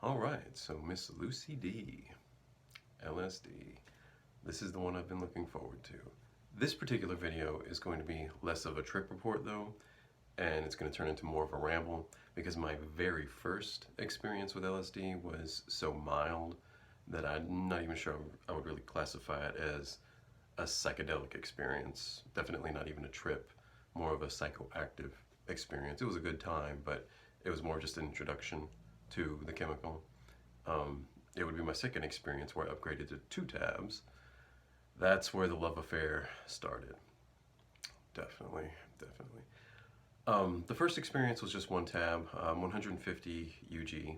Alright, so Miss Lucy Dee, LSD. This is the one I've been looking forward to. This particular video is going to be less of a trip report though, and it's going to turn into more of a ramble because my very first experience with LSD was so mild that I'm not even sure I would really classify it as a psychedelic experience. Definitely not even a trip, more of a psychoactive experience. It was a good time, but it was more just an introduction to the chemical. It would be my second experience where I upgraded to 2 tabs. That's where the love affair started. Definitely. The first experience was just 1 tab, 150 UG,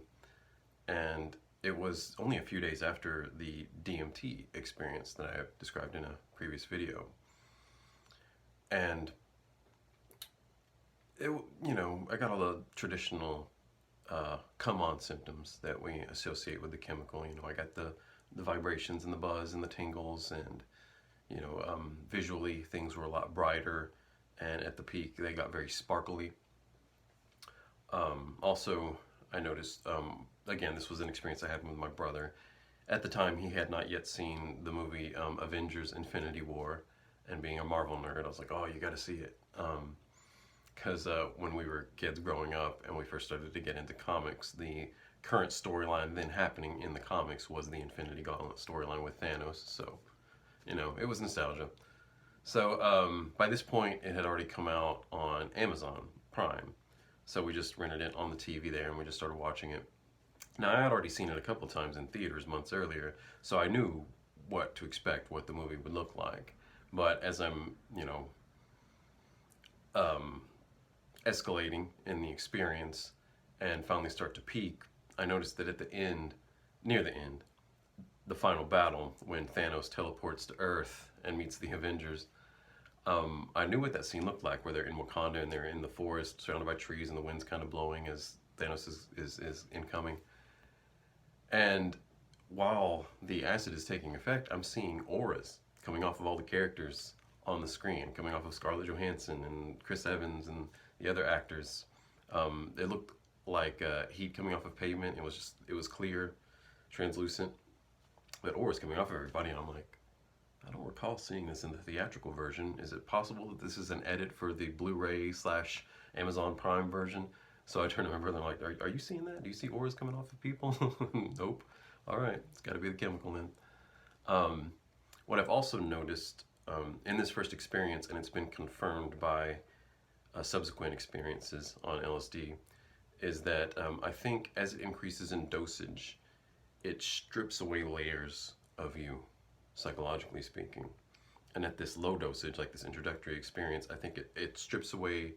and it was only a few days after the DMT experience that I described in a previous video. And it, I got all the traditional come on symptoms that we associate with the chemical. I got the vibrations and the buzz and the tingles, and visually things were a lot brighter, and at the peak they got very sparkly. Also, I noticed, again, this was an experience I had with my brother. At the time, he had not yet seen the movie Avengers Infinity War, and being a Marvel nerd, I was like, oh, you gotta see it. Because when we were kids growing up and we first started to get into comics, the current storyline then happening in the comics was the Infinity Gauntlet storyline with Thanos, so, it was nostalgia. So by this point, it had already come out on Amazon Prime, so we just rented it on the TV there and we just started watching it. Now, I had already seen it a couple times in theaters months earlier, so I knew what to expect, what the movie would look like. But as I'm, escalating in the experience and finally start to peak, I noticed that at the end, near the end, the final battle, when Thanos teleports to Earth and meets the Avengers, I knew what that scene looked like, where they're in Wakanda and they're in the forest surrounded by trees and the wind's kind of blowing as Thanos is incoming. And while the acid is taking effect, I'm seeing auras coming off of all the characters on the screen, coming off of Scarlett Johansson and Chris Evans and the other actors. It looked like heat coming off of pavement. It was clear, translucent, but auras coming off of everybody. And I'm like, I don't recall seeing this in the theatrical version. Is it possible that this is an edit for the Blu-ray / Amazon Prime version? So I turned to my brother and I'm like, are you seeing that? Do you see auras coming off of people? Nope. All right, it's got to be the chemical then. What I've also noticed in this first experience, and it's been confirmed by subsequent experiences on LSD, is that I think as it increases in dosage, it strips away layers of you, psychologically speaking. And at this low dosage, like this introductory experience, I think it strips away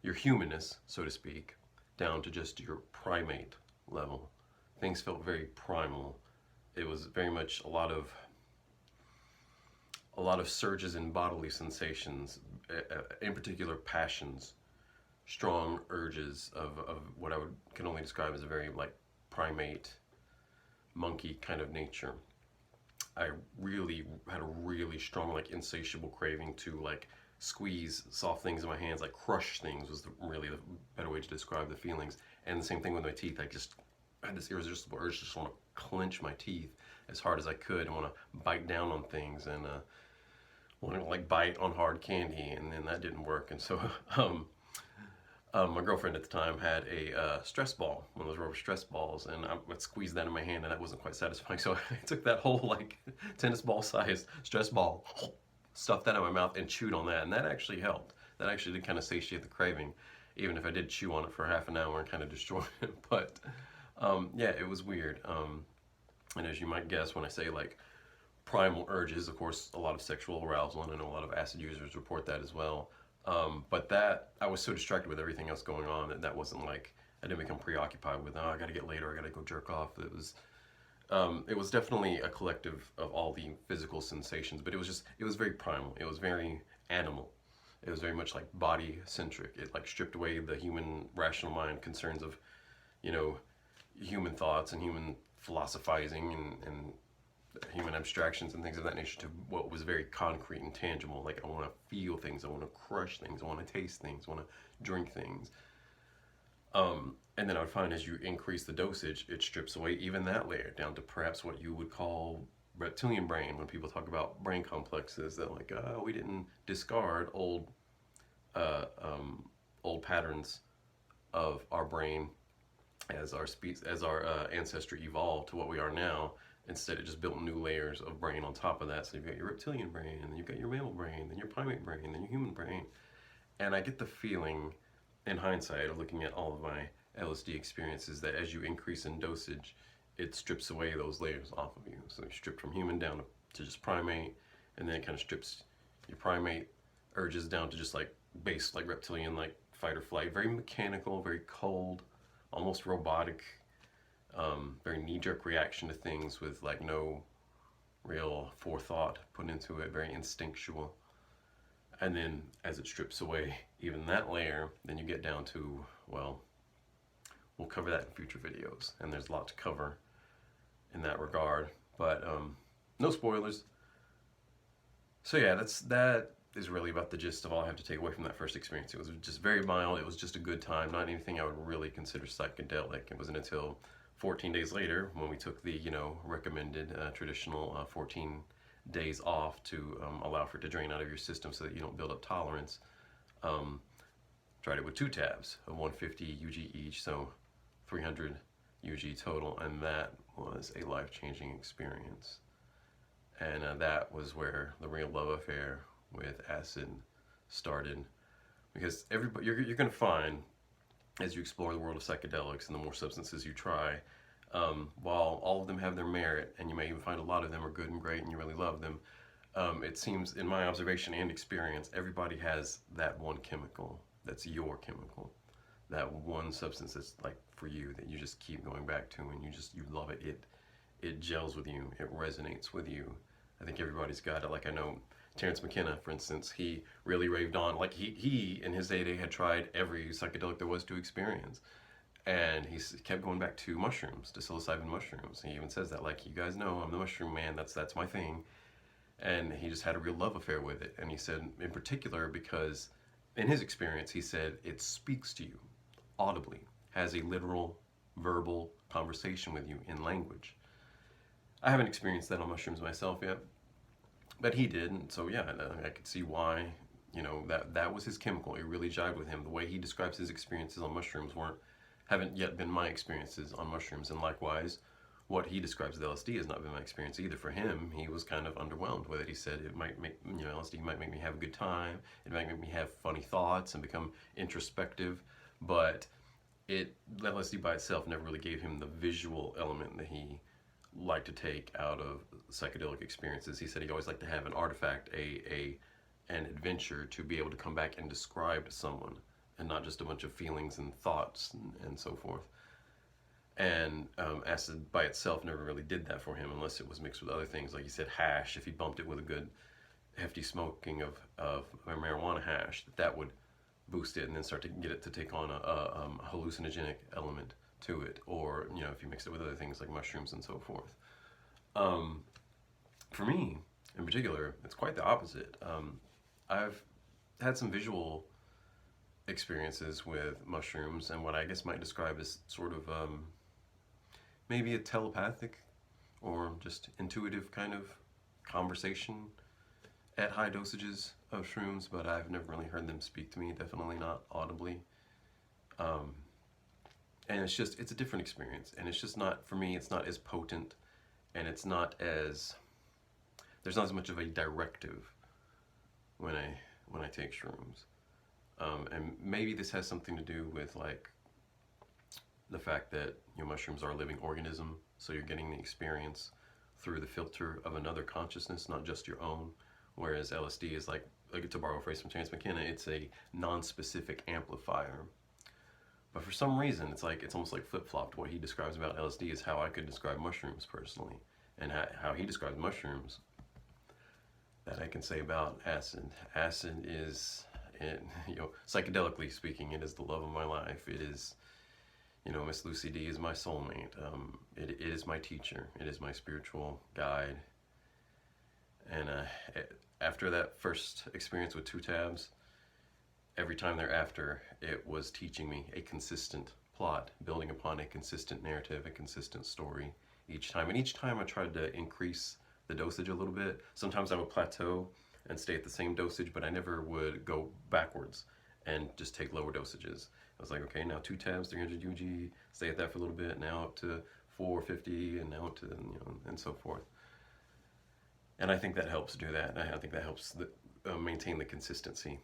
your humanness, so to speak, down to just your primate level. Things felt very primal. It was very much a lot of surges in bodily sensations, in particular passions, strong urges of what I can only describe as a very primate, monkey kind of nature. I really had a really strong insatiable craving to squeeze soft things in my hands, crush things was really the better way to describe the feelings. And the same thing with my teeth. I had this irresistible urge to just want to clench my teeth as hard as I could and want to bite down on things and want to bite on hard candy, and then that didn't work. And so my girlfriend at the time had a stress ball, one of those rubber stress balls, and I would squeeze that in my hand, and that wasn't quite satisfying. So I took that whole tennis ball sized stress ball, stuffed that in my mouth, and chewed on that, and that actually helped. That actually did kind of satiate the craving, even if I did chew on it for half an hour and kind of destroy it. But yeah, it was weird. And as you might guess, when I say primal urges, of course, a lot of sexual arousal, and I know a lot of acid users report that as well. But that, I was so distracted with everything else going on that wasn't I didn't become preoccupied with, oh, I gotta get later, I gotta go jerk off. It was definitely a collective of all the physical sensations, but it was very primal. It was very animal. It was very much body centric. It stripped away the human rational mind concerns of, human thoughts and human philosophizing and human abstractions and things of that nature to what was very concrete and tangible. I want to feel things, I want to crush things, I want to taste things, I want to drink things. And then I would find as you increase the dosage, it strips away even that layer down to perhaps what you would call reptilian brain. When people talk about brain complexes, they're like, we didn't discard uh, old patterns of our brain as our ancestry evolved to what we are now. Instead, it just built new layers of brain on top of that. So you've got your reptilian brain, and then you've got your mammal brain, then your primate brain, then your human brain. And I get the feeling, in hindsight, of looking at all of my LSD experiences, that as you increase in dosage, it strips away those layers off of you. So you strip from human down to just primate, and then it kind of strips your primate urges down to just like base, like reptilian, like fight or flight, very mechanical, very cold, almost robotic, very knee-jerk reaction to things with like no real forethought put into it, very instinctual. And then as it strips away even that layer, then you get down to, well, we'll cover that in future videos, and there's a lot to cover in that regard, but no spoilers. So yeah, that is really about the gist of all I have to take away from that first experience. It was just very mild. It was just a good time, not anything I would really consider psychedelic. It wasn't until 14 days later when we took the recommended traditional 14 days off to allow for it to drain out of your system so that you don't build up tolerance. Tried it with 2 tabs of 150 UG each, so 300 UG total, and that was a life-changing experience. And that was where the real love affair with acid started, because everybody, you're going to find as you explore the world of psychedelics and the more substances you try, while all of them have their merit, and you may even find a lot of them are good and great and you really love them, it seems, in my observation and experience, everybody has that one chemical that's your chemical, that one substance that's like for you, that you just keep going back to, and you love it. It gels with you, it resonates with you. I think everybody's got it. Like, I know Terrence McKenna, for instance, he really raved on, like he in his heyday had tried every psychedelic there was to experience, and he kept going back to mushrooms, to psilocybin mushrooms. He even says that, like, you guys know I'm the mushroom man, that's my thing. And he just had a real love affair with it. And he said, in particular, because in his experience, he said it speaks to you audibly, has a literal verbal conversation with you in language. I haven't experienced that on mushrooms myself yet, but he did, and so yeah, I could see why, that was his chemical. It really jived with him. The way he describes his experiences on mushrooms haven't yet been my experiences on mushrooms, and likewise, what he describes as LSD has not been my experience either. For him, he was kind of underwhelmed with it. He said it might make, LSD might make me have a good time, it might make me have funny thoughts and become introspective, but LSD by itself never really gave him the visual element that he liked to take out of psychedelic experiences. He said he always liked to have an artifact, an adventure, to be able to come back and describe to someone, and not just a bunch of feelings and thoughts and so forth. And acid by itself never really did that for him, unless it was mixed with other things. Like he said, hash, if he bumped it with a good hefty smoking of marijuana hash, that would boost it and then start to get it to take on a hallucinogenic element to it. Or, if you mix it with other things like mushrooms and so forth. For me, in particular, it's quite the opposite. I've had some visual experiences with mushrooms, and what I guess might describe as sort of maybe a telepathic or just intuitive kind of conversation at high dosages of shrooms, but I've never really heard them speak to me, definitely not audibly. And it's a different experience, and it's just not, for me, it's not as potent, and it's not as, there's not as much of a directive when I take shrooms. And maybe this has something to do with, like, the fact that mushrooms are a living organism, so you're getting the experience through the filter of another consciousness, not just your own. Whereas LSD is like to borrow a phrase from Terrence McKenna, it's a non-specific amplifier. But for some reason, it's almost like flip-flopped. What he describes about LSD is how I could describe mushrooms personally, and how he describes mushrooms, that I can say about acid. Acid is, psychedelically speaking, it is the love of my life. It is, Miss Lucy Dee is my soulmate. It is my teacher. It is my spiritual guide. And after that first experience with 2 tabs, every time thereafter, it was teaching me a consistent plot, building upon a consistent narrative, a consistent story each time. And each time I tried to increase the dosage a little bit. Sometimes I would plateau and stay at the same dosage, but I never would go backwards and just take lower dosages. I was like, okay, now 2 tabs, 300 UG, stay at that for a little bit, now up to 450, and now up to, and so forth. And I think that helps do that. I think that helps maintain the consistency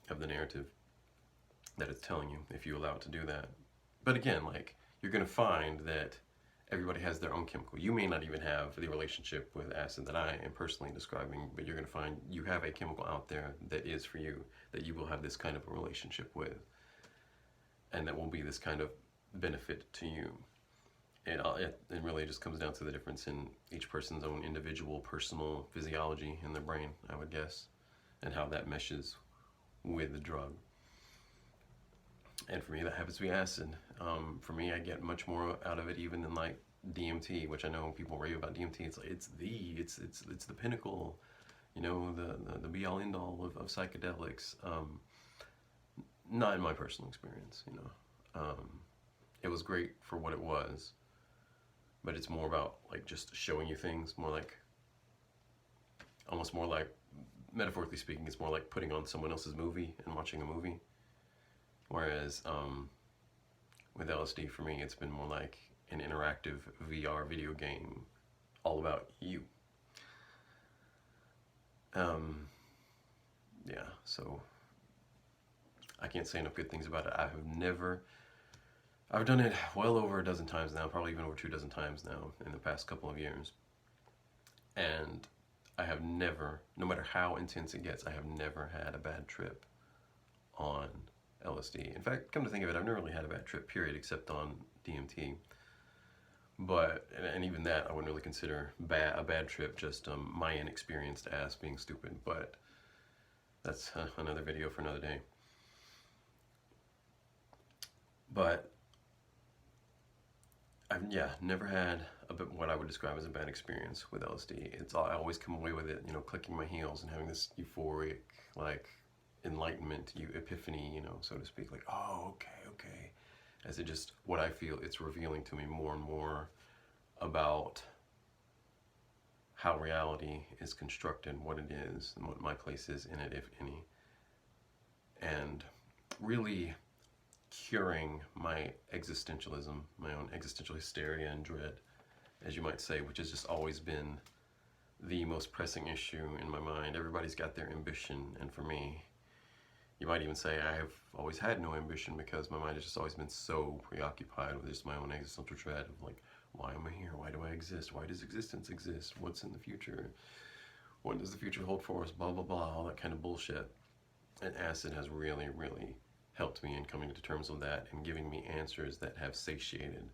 of the narrative that it's telling you, if you allow it to do that. But again, like, you're going to find that everybody has their own chemical. You may not even have the relationship with acid that I am personally describing, but you're going to find you have a chemical out there that is for you, that you will have this kind of a relationship with, and that will be this kind of benefit to you. It really just comes down to the difference in each person's own individual personal physiology in their brain, I would guess, and how that meshes with the drug. And for me, that happens to be acid. For me, I get much more out of it even than like DMT, which I know people rave about DMT. It's like it's the pinnacle, the be all end all of psychedelics. Not in my personal experience, It was great for what it was, but it's more about like just showing you things, almost more like, metaphorically speaking, it's more like putting on someone else's movie and watching a movie. Whereas with LSD, for me, it's been more like an interactive VR video game, all about you. Yeah, so I can't say enough good things about it. I've done it well over a dozen times now, probably even over 2 dozen times now in the past couple of years. And I have never, no matter how intense it gets, I have never had a bad trip on LSD. In fact, come to think of it, I've never really had a bad trip, period, except on DMT. But, and even that, I wouldn't really consider a bad trip, just my inexperienced ass being stupid. But that's another video for another day. But I've never had what I would describe as a bad experience with LSD. I always come away with it, clicking my heels and having this euphoric, like, enlightenment, epiphany, so to speak, like, oh, okay. As it just, what I feel, it's revealing to me more and more about how reality is constructed, what it is, and what my place is in it, if any. And really curing my existentialism, my own existential hysteria and dread, as you might say, which has just always been the most pressing issue in my mind. Everybody's got their ambition, and for me, you might even say I have always had no ambition, because my mind has just always been so preoccupied with just my own existential dread of like, why am I here? Why do I exist? Why does existence exist? What's in the future? What does the future hold for us? Blah, blah, blah, all that kind of bullshit. And acid has really, really helped me in coming to terms with that and giving me answers that have satiated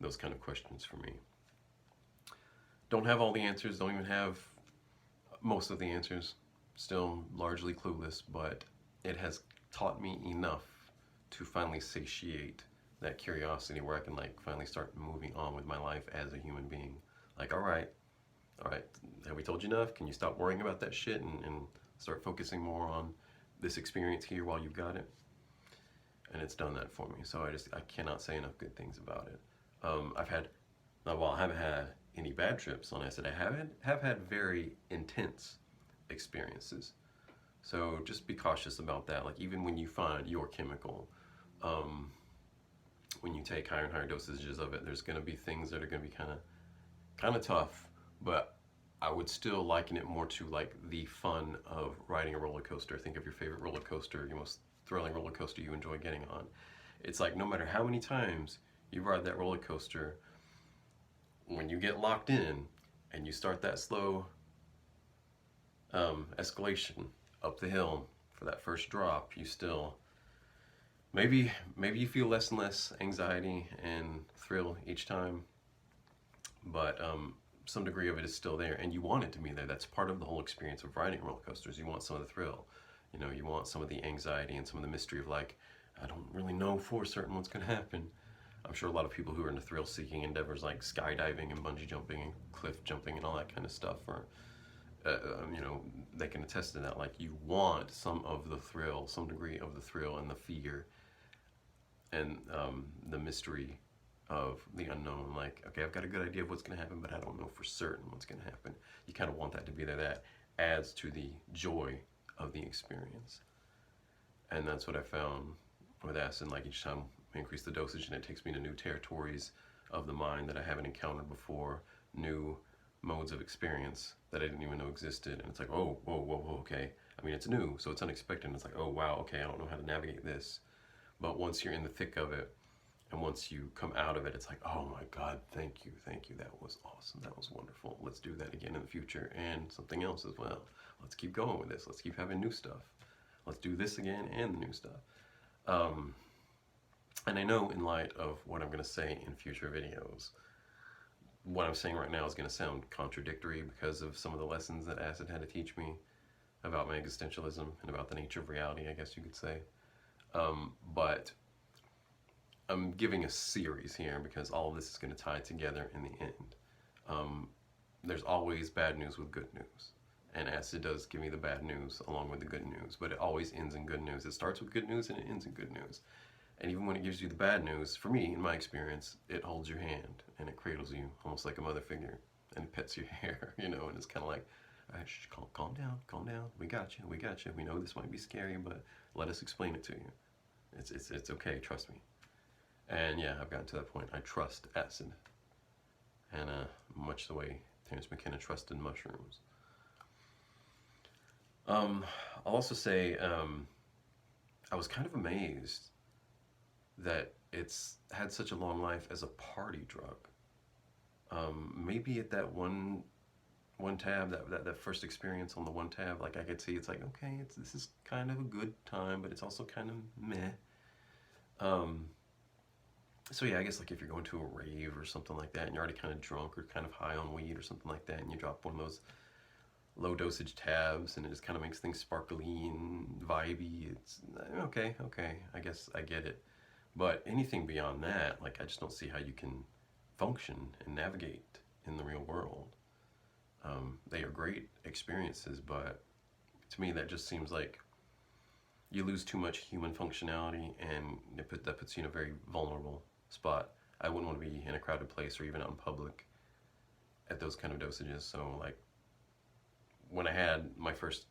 those kind of questions for me. Don't have all the answers, don't even have most of the answers, still largely clueless, but it has taught me enough to finally satiate that curiosity where I can like finally start moving on with my life as a human being. Like, all right, have we told you enough? Can you stop worrying about that shit and start focusing more on this experience here while you've got it? And it's done that for me. So I cannot say enough good things about it. I haven't had any bad trips on acid. I have had very intense experiences. So just be cautious about that. Like, even when you find your chemical, when you take higher and higher dosages of it, there's going to be things that are going to be kind of tough. But I would still liken it more to like the fun of riding a roller coaster. Think of your favorite roller coaster, your most thrilling roller coaster you enjoy getting on. It's like, no matter how many times you ride that roller coaster, when you get locked in and you start that slow escalation up the hill for that first drop, you still, maybe you feel less and less anxiety and thrill each time, but some degree of it is still there, and you want it to be there. That's part of the whole experience of riding roller coasters. You want some of the thrill, you want some of the anxiety and some of the mystery of like, I don't really know for certain what's going to happen. I'm sure a lot of people who are into thrill-seeking endeavors like skydiving and bungee jumping and cliff jumping and all that kind of stuff are, they can attest to that. Like, you want some of the thrill, some degree of the thrill and the fear and the mystery of the unknown. Like, okay, I've got a good idea of what's going to happen, but I don't know for certain what's going to happen. You kind of want that to be there. That adds to the joy of the experience. And that's what I found with acid. Like, each time I increase the dosage, and it takes me to new territories of the mind that I haven't encountered before, new modes of experience that I didn't even know existed. And it's like, oh, whoa, whoa, whoa, okay. I mean, it's new, so it's unexpected. And it's like, oh, wow, okay, I don't know how to navigate this. But once you're in the thick of it, and once you come out of it, it's like, oh my God, thank you, that was awesome, that was wonderful. Let's do that again in the future, and something else as well. Let's keep going with this. Let's keep having new stuff. Let's do this again and the new stuff. And I know, in light of what I'm going to say in future videos, what I'm saying right now is going to sound contradictory because of some of the lessons that acid had to teach me about my existentialism and about the nature of reality, I guess you could say. But I'm giving a series here because all of this is going to tie together in the end. There's always bad news with good news. And acid does give me the bad news along with the good news, but it always ends in good news. It starts with good news and it ends in good news. And even when it gives you the bad news, for me, in my experience, it holds your hand and it cradles you almost like a mother figure, and it pets your hair, you know, and it's kind of like, all right, calm down, we got you, we know this might be scary, but let us explain it to you. It's okay, trust me. And yeah, I've gotten to that point. I trust acid, and much the way Terence McKenna trusted mushrooms. I'll also say I was kind of amazed that it's had such a long life as a party drug. Maybe at that one tab, that first experience on the one tab, like I could see it's like, okay, this is kind of a good time, but it's also kind of meh. So yeah, I guess like if you're going to a rave or something like that and you're already kind of drunk or kind of high on weed or something like that, and you drop one of those low dosage tabs and it just kind of makes things sparkly and vibey, it's okay, I guess I get it. But anything beyond that, like, I just don't see how you can function and navigate in the real world. They are great experiences, but to me that just seems like you lose too much human functionality, and that puts you in a very vulnerable spot. I wouldn't want to be in a crowded place or even out in public at those kind of dosages. So like, when I had my first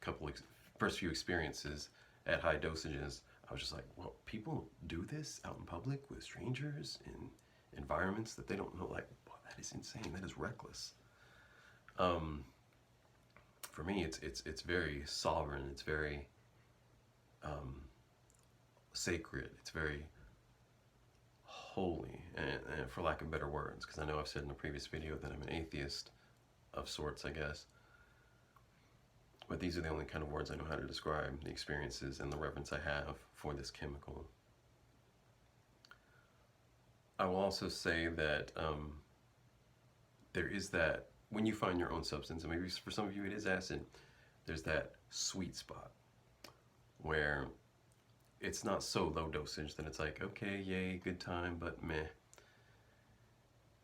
few experiences at high dosages, I was just like, well, people do this out in public with strangers in environments that they don't know. Like, wow, that is insane. That is reckless. For me, it's very sovereign. It's very sacred. It's very holy, and for lack of better words, because I know I've said in a previous video that I'm an atheist of sorts, I guess. But these are the only kind of words I know how to describe the experiences and the reverence I have for this chemical. I will also say that there is that, when you find your own substance, and maybe for some of you it is acid, there's that sweet spot where it's not so low dosage that it's like, okay, yay, good time, but meh.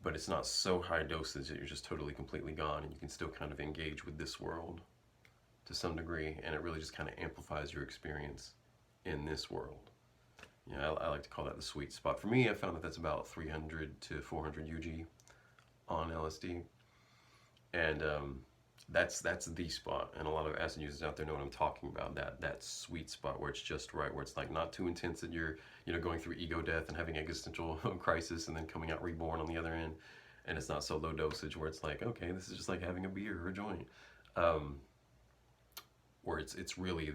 But it's not so high dosage that you're just totally, completely gone, and you can still kind of engage with this world to some degree, and it really just kind of amplifies your experience in this world. You know, I like to call that the sweet spot. For me, I found that that's about 300 to 400 UG on LSD, and that's the spot. And a lot of acid users out there know what I'm talking about. That sweet spot where it's just right, where it's like not too intense that you're going through ego death and having existential crisis, and then coming out reborn on the other end, and it's not so low dosage where it's like, okay, this is just like having a beer or a joint. Where it's really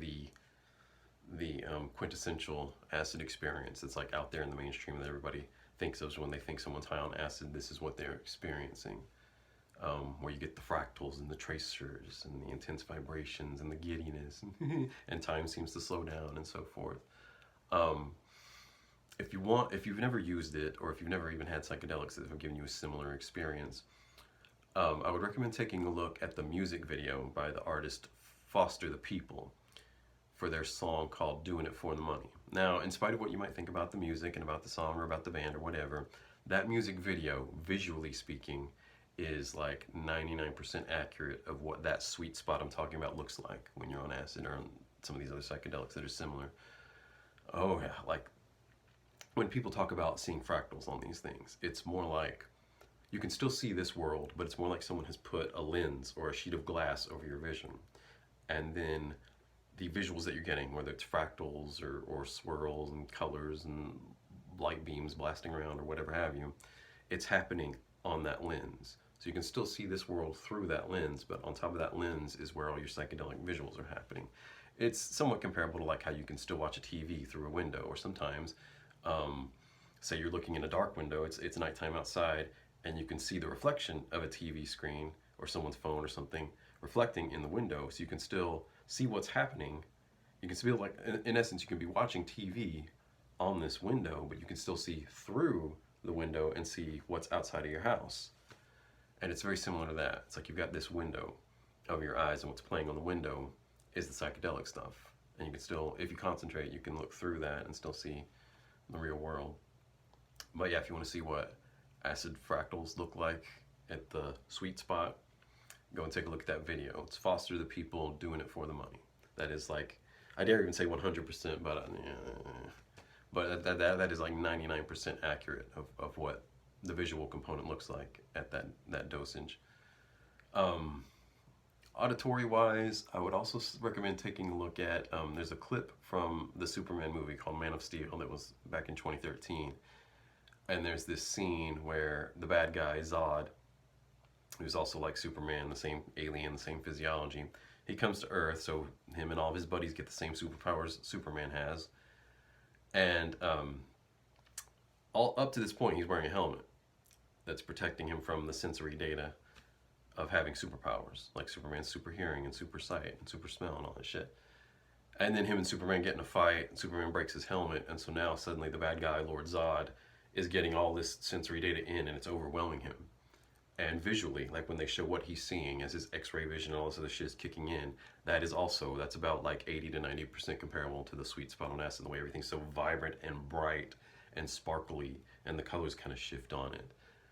the quintessential acid experience. It's like out there in the mainstream that everybody thinks of when they think someone's high on acid. This is what they're experiencing, where you get the fractals and the tracers and the intense vibrations and the giddiness, and time seems to slow down and so forth. If you've never used it, or if you've never even had psychedelics that have given you a similar experience, I would recommend taking a look at the music video by the artist Foster the People for their song called Doing It For the Money. Now, in spite of what you might think about the music and about the song or about the band or whatever, that music video, visually speaking, is like 99% accurate of what that sweet spot I'm talking about looks like when you're on acid or on some of these other psychedelics that are similar. Oh yeah, like when people talk about seeing fractals on these things, it's more like you can still see this world, but it's more like someone has put a lens or a sheet of glass over your vision. And then the visuals that you're getting, whether it's fractals or swirls and colors and light beams blasting around or whatever have you, it's happening on that lens. So you can still see this world through that lens, but on top of that lens is where all your psychedelic visuals are happening. It's somewhat comparable to like how you can still watch a TV through a window, or sometimes, say you're looking in a dark window, it's nighttime outside, and you can see the reflection of a TV screen or someone's phone or something reflecting in the window, so you can still see what's happening. You can still, like, in essence, you can be watching TV on this window, but you can still see through the window and see what's outside of your house. And it's very similar to that. It's like you've got this window of your eyes, and what's playing on the window is the psychedelic stuff. And you can still, if you concentrate, you can look through that and still see the real world. But yeah, if you want to see what acid fractals look like at the sweet spot, go and take a look at that video. It's Foster the People Doing It for the Money. That is like, I dare even say 100%, but that is like 99% accurate of what the visual component looks like at that dosage. Auditory wise, I would also recommend taking a look at, there's a clip from the Superman movie called Man of Steel that was back in 2013. And there's this scene where the bad guy, Zod, who's also like Superman, the same alien, the same physiology, he comes to Earth, so him and all of his buddies get the same superpowers Superman has. And all up to this point, he's wearing a helmet that's protecting him from the sensory data of having superpowers, like Superman's super hearing and super sight and super smell and all that shit. And then him and Superman get in a fight, and Superman breaks his helmet, and so now suddenly the bad guy, Lord Zod, is getting all this sensory data in, and it's overwhelming him. And visually, like when they show what he's seeing as his x-ray vision and all this other shit is kicking in, that's about like 80 to 90% comparable to the sweet spot on acid, the way everything's so vibrant and bright and sparkly, and the colors kind of shift on it.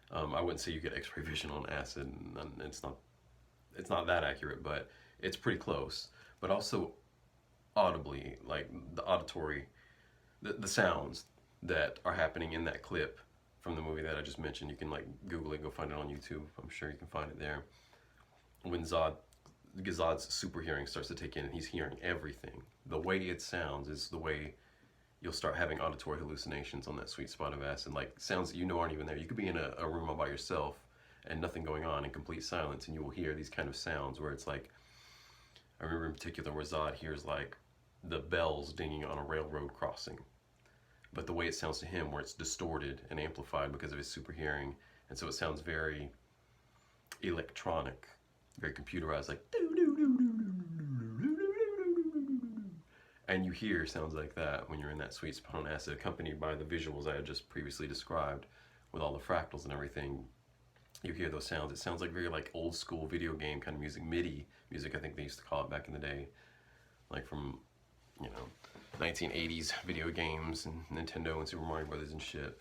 I wouldn't say you get x-ray vision on acid, and it's not that accurate, but it's pretty close. But also audibly, like the auditory, the sounds that are happening in that clip from the movie that I just mentioned. You can like Google it, go find it on YouTube. I'm sure you can find it there. When Zod's super hearing starts to take in, and he's hearing everything. The way it sounds is the way you'll start having auditory hallucinations on that sweet spot of acid, like sounds that you know aren't even there. You could be in a room all by yourself and nothing going on, in complete silence, and you will hear these kind of sounds where it's like, I remember in particular where Zod hears like the bells dinging on a railroad crossing. But the way it sounds to him, where it's distorted and amplified because of his super hearing, and so it sounds very electronic, very computerized, like and you hear sounds like that when you're in that sweet spot on acid, accompanied by the visuals I had just previously described with all the fractals and everything. You hear those sounds. It sounds like very like old school video game kind of music, MIDI music, I think they used to call it back in the day, like from, 1980s video games and Nintendo and Super Mario Brothers and shit.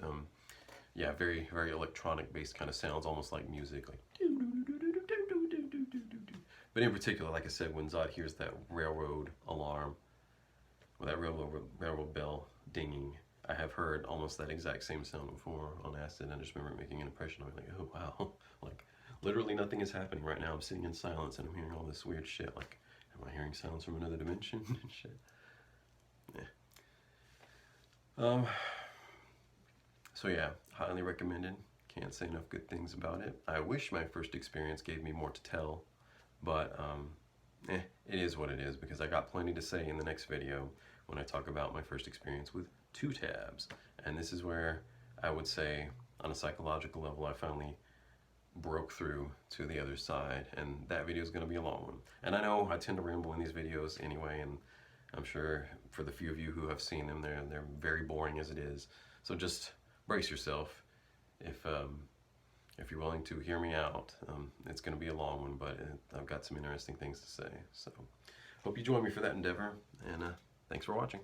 Yeah, very, very electronic based kind of sounds, almost like music, like. But in particular, like I said, when Zod hears that railroad alarm, or that railroad bell dinging, I have heard almost that exact same sound before on acid, and I just remember making an impression on me, like, oh wow, like literally nothing is happening right now. I'm sitting in silence and I'm hearing all this weird shit, like, am I hearing sounds from another dimension and shit? Yeah. So yeah, highly recommended. Can't say enough good things about it. I wish my first experience gave me more to tell, but it is what it is, because I got plenty to say in the next video when I talk about my first experience with 2 tabs. And this is where I would say, on a psychological level, I finally broke through to the other side, and that video is going to be a long one. And I know I tend to ramble in these videos anyway, and I'm sure for the few of you who have seen them, they're very boring as it is. So just brace yourself. If you're willing to hear me out, it's going to be a long one, but I've got some interesting things to say. So hope you join me for that endeavor, and thanks for watching.